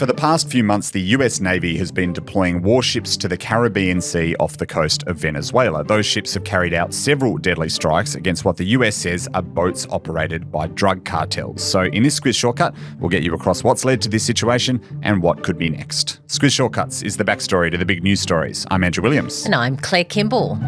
For the past few months, the US Navy has been deploying warships to the Caribbean Sea off the coast of Venezuela. Those ships have carried out several deadly strikes against what the US says are boats operated by drug cartels. So in this Squiz Shortcut, we'll get you across what's led to this situation and what could be next. Squiz Shortcuts is the backstory to the big news stories. I'm Andrew Williams. And I'm Claire Kimball.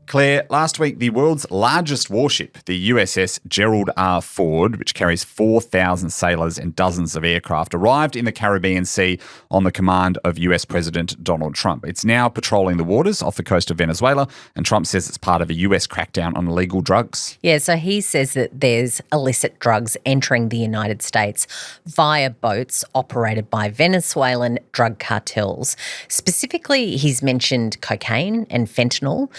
Claire, last week the world's largest warship, the USS Gerald R. Ford, which carries 4,000 sailors and dozens of aircraft, arrived in the Caribbean Sea on the command of US President Donald Trump. It's now patrolling the waters off the coast of Venezuela, and Trump says it's part of a US crackdown on illegal drugs. Yeah, so he says that there's illicit drugs entering the United States via boats operated by Venezuelan drug cartels. Specifically, he's mentioned cocaine and fentanyl,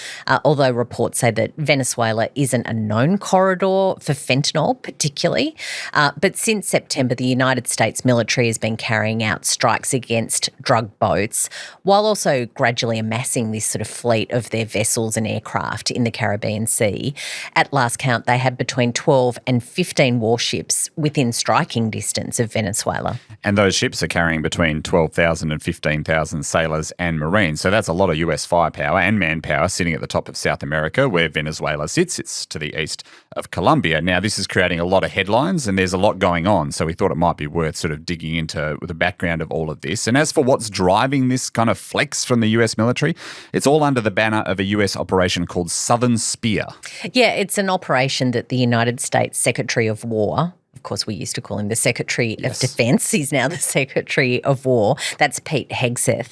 although reports say that Venezuela isn't a known corridor for fentanyl particularly. But since September, the United States military has been carrying out strikes against drug boats while also gradually amassing this sort of fleet of their vessels and aircraft in the Caribbean Sea. At last count, they had between 12 and 15 warships within striking distance of Venezuela. And those ships are carrying between 12,000 and 15,000 sailors and Marines. So that's a lot of US firepower and manpower sitting at the top of South America, where Venezuela sits. It's to the east of Colombia. Now, this is creating a lot of headlines and there's a lot going on. So we thought it might be worth sort of digging into the background of all of this. And as for what's driving this kind of flex from the US military, it's all under the banner of a US operation called Southern Spear. Yeah, it's an operation that the United States Secretary of War, of course, we used to call him the Secretary of Defence. He's now the Secretary of War. That's Pete Hegseth.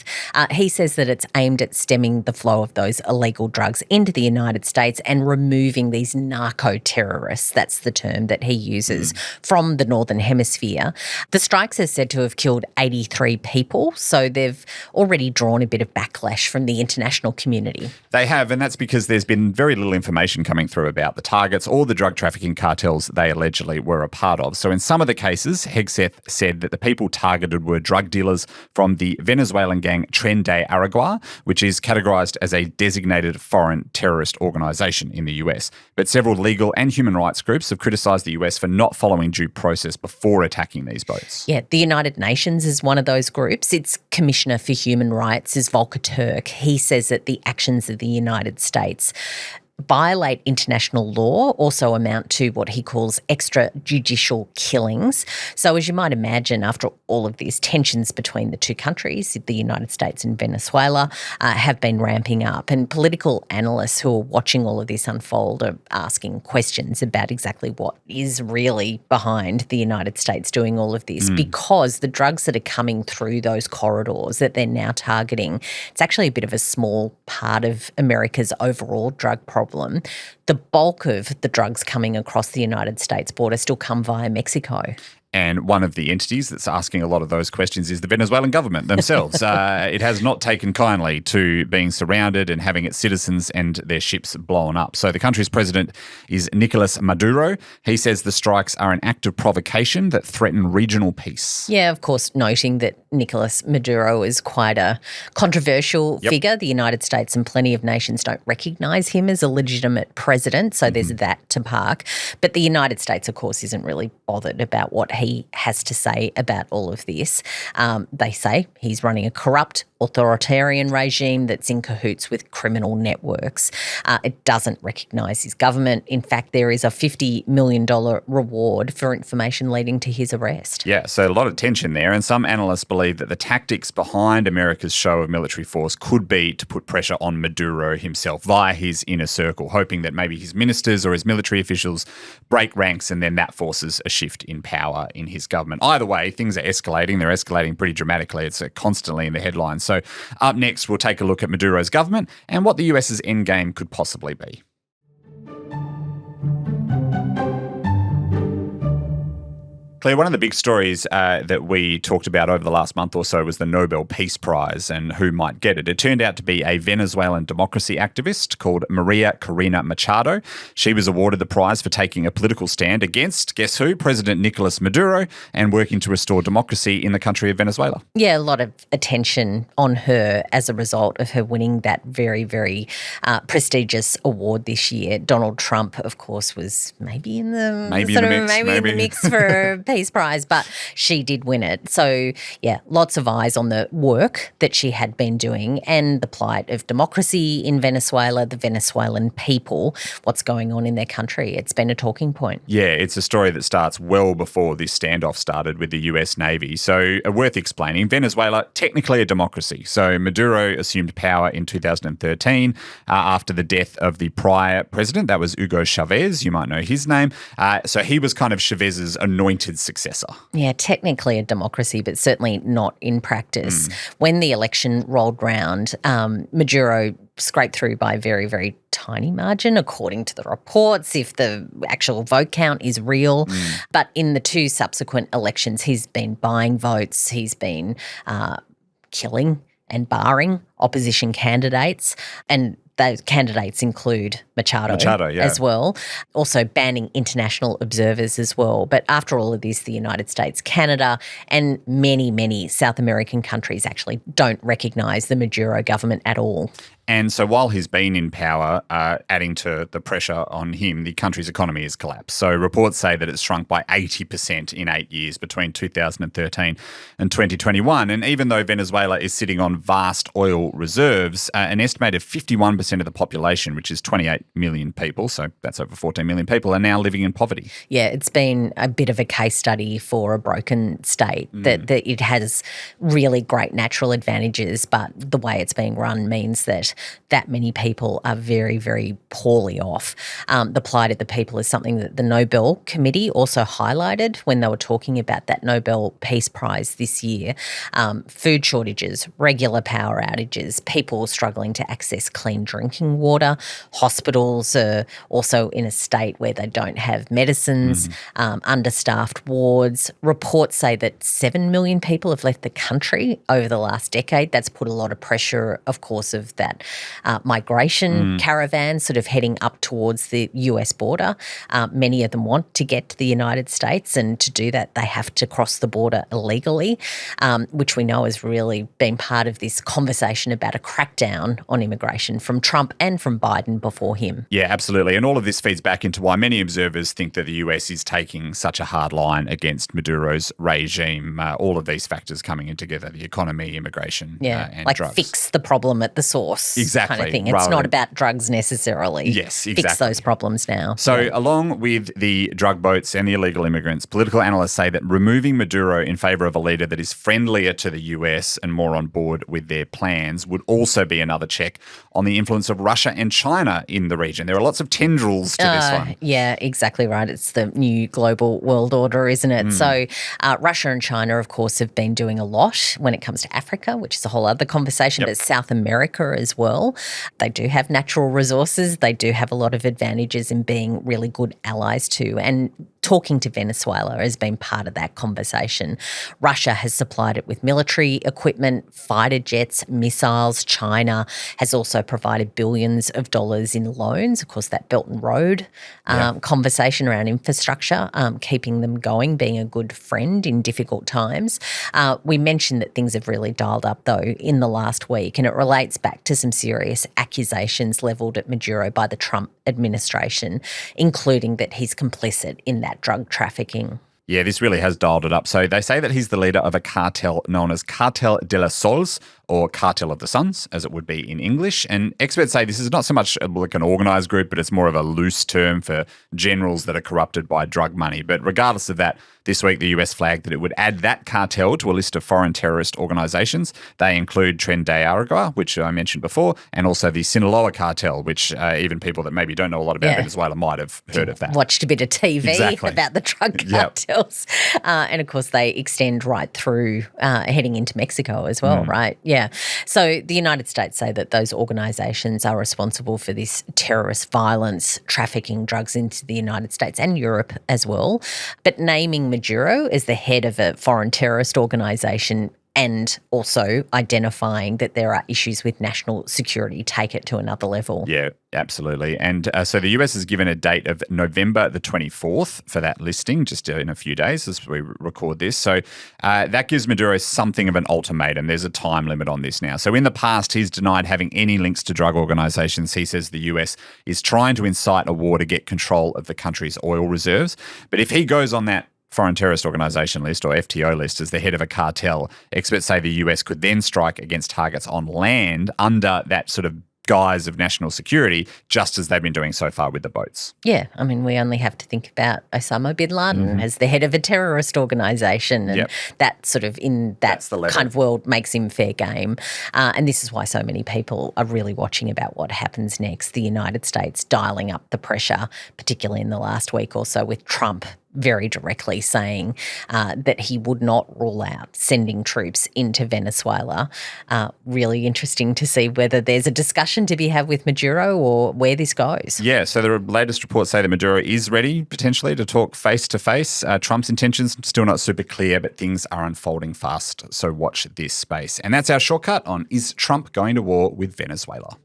He says that it's aimed at stemming the flow of those illegal drugs into the United States and removing these narco-terrorists, that's the term that he uses, from the Northern Hemisphere. The strikes are said to have killed 83 people, so they've already drawn a bit of backlash from the international community. They have, and that's because there's been very little information coming through about the targets or the drug trafficking cartels they allegedly were a part of. So in some of the cases, Hegseth said that the people targeted were drug dealers from the Venezuelan gang Tren de Aragua, which is categorised as a designated foreign terrorist organisation in the US. But several legal and human rights groups have criticised the US for not following due process before attacking these boats. Yeah, the United Nations is one of those groups. Its Commissioner for Human Rights is Volker Turk. He says that the actions of the United States violate international law, also amount to what he calls extrajudicial killings. So as you might imagine, after all of these tensions between the two countries, the United States and Venezuela, have been ramping up. And political analysts who are watching all of this unfold are asking questions about exactly what is really behind the United States doing all of this, because the drugs that are coming through those corridors that they're now targeting, it's actually a bit of a small part of America's overall drug problem. The bulk of the drugs coming across the United States border still come via Mexico. And one of the entities that's asking a lot of those questions is the Venezuelan government themselves. It has not taken kindly to being surrounded and having its citizens and their ships blown up. So the country's president is Nicolas Maduro. He says the strikes are an act of provocation that threaten regional peace. Yeah, of course, noting that Nicolas Maduro is quite a controversial figure. The United States and plenty of nations don't recognise him as a legitimate president, so there's that to park. But the United States, of course, isn't really bothered about what he has to say about all of this. They say he's running a corrupt, authoritarian regime that's in cahoots with criminal networks. It doesn't recognise his government. In fact, there is a $50 million reward for information leading to his arrest. Yeah, so a lot of tension there, and some analysts believe that the tactics behind America's show of military force could be to put pressure on Maduro himself via his inner circle, hoping that maybe his ministers or his military officials break ranks and then that forces a shift in power in his government. Either way, things are escalating. They're escalating pretty dramatically. It's constantly in the headlines. So up next, we'll take a look at Maduro's government and what the US's endgame could possibly be. Claire, one of the big stories that we talked about over the last month or so was the Nobel Peace Prize and who might get it. It turned out to be a Venezuelan democracy activist called Maria Corina Machado. She was awarded the prize for taking a political stand against, guess who, President Nicolas Maduro, and working to restore democracy in the country of Venezuela. Yeah, a lot of attention on her as a result of her winning that very, very prestigious award this year. Donald Trump, of course, was maybe in the mix for Peace Prize, but she did win it. So, yeah, lots of eyes on the work that she had been doing and the plight of democracy in Venezuela, the Venezuelan people, what's going on in their country. It's been a talking point. Yeah, it's a story that starts well before this standoff started with the US Navy. So worth explaining, Venezuela, technically a democracy. So Maduro assumed power in 2013 after the death of the prior president. That was Hugo Chavez. You might know his name. So he was kind of Chavez's anointed successor. Yeah, technically a democracy, but certainly not in practice. When the election rolled round, Maduro scraped through by a very, very tiny margin, according to the reports, if the actual vote count is real. But in the two subsequent elections, he's been buying votes, he's been killing and barring opposition candidates, and those candidates include Machado as well, also banning international observers as well. But after all of this, the United States, Canada, and many, many South American countries actually don't recognise the Maduro government at all. And so while he's been in power, adding to the pressure on him, the country's economy has collapsed. So reports say that it's shrunk by 80% in 8 years between 2013 and 2021. And even though Venezuela is sitting on vast oil reserves, an estimated 51% of the population, which is 28 million people, so that's over 14 million people, are now living in poverty. Yeah, it's been a bit of a case study for a broken state, that it has really great natural advantages, but the way it's being run means that many people are very, very poorly off. The plight of the people is something that the Nobel Committee also highlighted when they were talking about that Nobel Peace Prize this year. Food shortages, regular power outages, people struggling to access clean drinking water. Hospitals are also in a state where they don't have medicines, understaffed wards. Reports say that 7 million people have left the country over the last decade. That's put a lot of pressure, of course, of that migration caravan sort of heading up towards the US border. Many of them want to get to the United States, and to do that they have to cross the border illegally, which we know has really been part of this conversation about a crackdown on immigration from Trump and from Biden before him. Yeah, absolutely. And all of this feeds back into why many observers think that the US is taking such a hard line against Maduro's regime. All of these factors coming in together, the economy, immigration, and like drugs. Fix the problem at the source. Exactly. Kind of thing. It's not about drugs necessarily. Yes, exactly. Fix those problems now. So along with the drug boats and the illegal immigrants, political analysts say that removing Maduro in favour of a leader that is friendlier to the US and more on board with their plans would also be another check on the influence of Russia and China in the region. There are lots of tendrils to this one. Yeah, exactly right. It's the new global world order, isn't it? So Russia and China, of course, have been doing a lot when it comes to Africa, which is a whole other conversation, but South America as well. They do have natural resources. They do have a lot of advantages in being really good allies too. And talking to Venezuela has been part of that conversation. Russia has supplied it with military equipment, fighter jets, missiles. China has also provided billions of dollars in loans. Of course, that Belt and Road conversation around infrastructure, keeping them going, being a good friend in difficult times. We mentioned that things have really dialed up, though, in the last week, and it relates back to some serious accusations levelled at Maduro by the Trump administration, including that he's complicit in that drug trafficking. Yeah, this really has dialed it up. So they say that he's the leader of a cartel known as Cartel de los Sols, or Cartel of the Suns, as it would be in English. And experts say this is not so much like an organised group, but it's more of a loose term for generals that are corrupted by drug money. But regardless of that, this week the US flagged that it would add that cartel to a list of foreign terrorist organisations. They include Tren de Aragua, which I mentioned before, and also the Sinaloa cartel, which even people that maybe don't know a lot about Venezuela might have heard of that. Watched a bit of TV about the drug cartels. And of course they extend right through heading into Mexico as well, right? Yeah. So the United States say that those organisations are responsible for this terrorist violence, trafficking drugs into the United States and Europe as well. But naming Maduro as the head of a foreign terrorist organisation and also identifying that there are issues with national security take it to another level. Yeah, absolutely. And so the US has given a date of November the 24th for that listing, just in a few days as we record this. So that gives Maduro something of an ultimatum. There's a time limit on this now. So in the past, he's denied having any links to drug organisations. He says the US is trying to incite a war to get control of the country's oil reserves. But if he goes on that Foreign Terrorist Organisation list, or FTO list, as the head of a cartel. Experts say the US could then strike against targets on land under that sort of guise of national security, just as they've been doing so far with the boats. Yeah, I mean, we only have to think about Osama bin Laden as the head of a terrorist organisation, and that sort of in that kind of world makes him fair game. And this is why so many people are really watching about what happens next. The United States dialing up the pressure, particularly in the last week or so, with Trump very directly saying that he would not rule out sending troops into Venezuela. Really interesting to see whether there's a discussion to be had with Maduro or where this goes. Yeah, so the latest reports say that Maduro is ready potentially to talk face-to-face. Trump's intentions still not super clear, but things are unfolding fast, so watch this space. And that's our shortcut on Is Trump Going to War with Venezuela?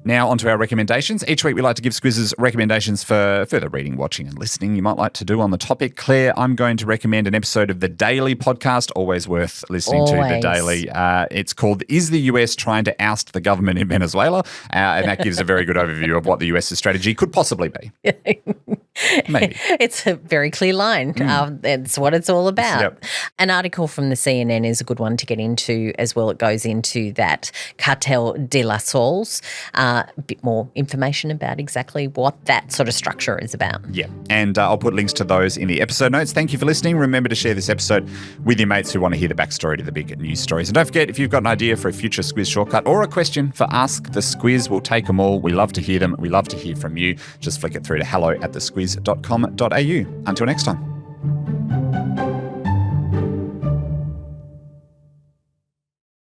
Now onto our recommendations. Each week we like to give Squiz's recommendations for further reading, watching and listening you might like to do on the topic. Claire, I'm going to recommend an episode of The Daily podcast, always worth listening to The Daily. It's called Is the US Trying to Oust the Government in Venezuela? And that gives a very good overview of what the US's strategy could possibly be. Maybe. It's a very clear line. It's what it's all about. Yep. An article from the CNN is a good one to get into as well. It goes into that Cartel de las Sols, a bit more information about exactly what that sort of structure is about. Yeah, and I'll put links to those in the episode notes. Thank you for listening. Remember to share this episode with your mates who want to hear the backstory to the big news stories. And don't forget, if you've got an idea for a future Squiz Shortcut or a question for Ask the Squiz, we'll take them all. We love to hear them. We love to hear from you. Just flick it through to hello@thesquiz.com.au. Until next time.